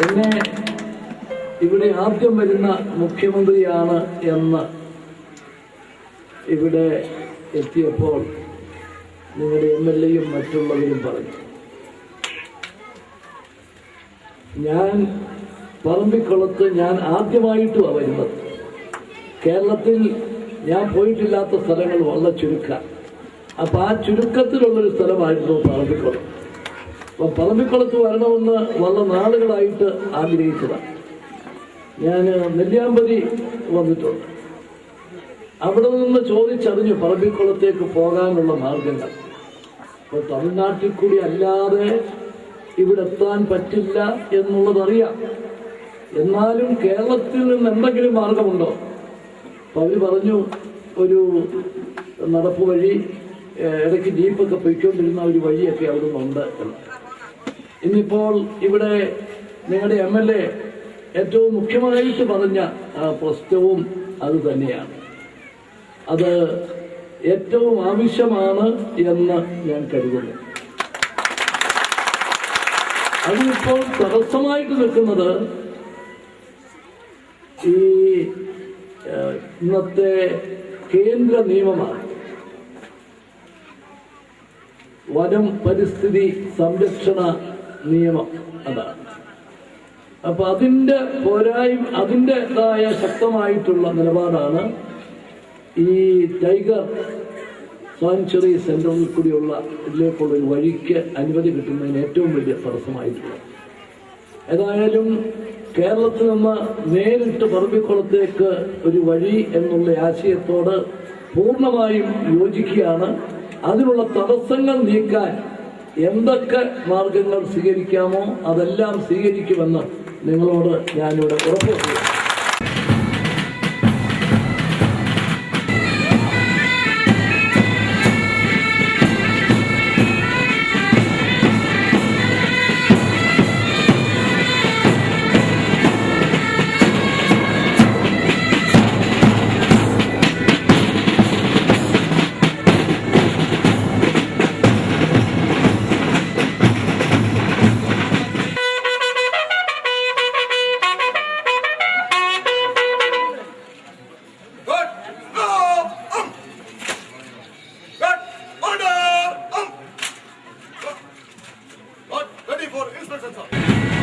എന്നെ ഇവിടെ ആദ്യം വരുന്ന മുഖ്യമന്ത്രിയാണ് എന്ന് ഇവിടെ എത്തിയപ്പോൾ നിങ്ങളുടെ MLA-യും മറ്റുള്ളവരും പറഞ്ഞു. ഞാൻ പറമ്പിക്കുളത്ത് ഞാൻ ആദ്യമായിട്ടുമാണ് വരുന്നത്. കേരളത്തിൽ ഞാൻ പോയിട്ടില്ലാത്ത സ്ഥലങ്ങൾ വളരെ ചുരുക്കം. അപ്പം ആ ചുരുക്കത്തിലുള്ളൊരു സ്ഥലമായിരുന്നു പറമ്പിക്കുളം. അപ്പം പറമ്പിക്കുളത്ത് വരണമെന്ന് വളരെ നാളുകളായിട്ട് ആഗ്രഹിച്ചതാണ്. ഞാൻ നെല്ലിയാമ്പതി വന്നിട്ടുണ്ട്. അവിടെ നിന്ന് ചോദിച്ചറിഞ്ഞു പറമ്പിക്കുളത്തേക്ക് പോകാനുള്ള മാർഗങ്ങൾ. അപ്പോൾ തമിഴ്നാട്ടിൽ കൂടി അല്ലാതെ ഇവിടെ എത്താൻ പറ്റില്ല എന്നുള്ളതറിയാം. എന്നാലും കേരളത്തിൽ നിന്ന് എന്തെങ്കിലും മാർഗമുണ്ടോ? അപ്പോൾ അവർ പറഞ്ഞു ഒരു നടപ്പ് വഴി, ഇടയ്ക്ക് ജീപ്പൊക്കെ പൊയ്ക്കൊണ്ടിരുന്ന ഒരു വഴിയൊക്കെ അവിടെ നിന്നുണ്ട് എന്ന്. ഇന്നിപ്പോൾ ഇവിടെ നിങ്ങളുടെ MLA ഏറ്റവും മുഖ്യമായിട്ട് പറഞ്ഞ പ്രശ്നവും അത് തന്നെയാണ്. അത് ഏറ്റവും ആവശ്യമാണ് എന്ന് ഞാൻ കരുതുന്നു. അതിനിപ്പോൾ തടസ്സമായിട്ട് നിൽക്കുന്നത് ഈ ഇന്നത്തെ കേന്ദ്ര നിയമമാണ്. വനം പരിസ്ഥിതി സംരക്ഷണ നിയമം അതാണ്. അപ്പൊ അതിൻ്റെതായ ശക്തമായിട്ടുള്ള നിലപാടാണ് ഈ ടൈഗർ സാങ്ച്വറി സെന്ററിൽ കൂടിയുള്ള ഇതിലേക്കുള്ള ഒരു വഴിക്ക് അനുമതി കിട്ടുന്നതിന് ഏറ്റവും വലിയ തടസ്സമായിട്ടുള്ളത്. ഏതായാലും കേരളത്തിൽ നിന്ന് നേരിട്ട് പറമ്പിക്കുളത്തേക്ക് ഒരു വഴി എന്നുള്ള ആശയത്തോട് പൂർണ്ണമായും യോജിക്കുകയാണ്. അതിനുള്ള തടസ്സങ്ങൾ നീക്കാൻ എന്തൊക്കെ മാർഗങ്ങൾ സ്വീകരിക്കാമോ അതെല്ലാം സ്വീകരിക്കുമെന്ന് നിങ്ങളോട് ഞാനിവിടെ ഉറപ്പുവരുത്തുന്നു. For inspection, sir.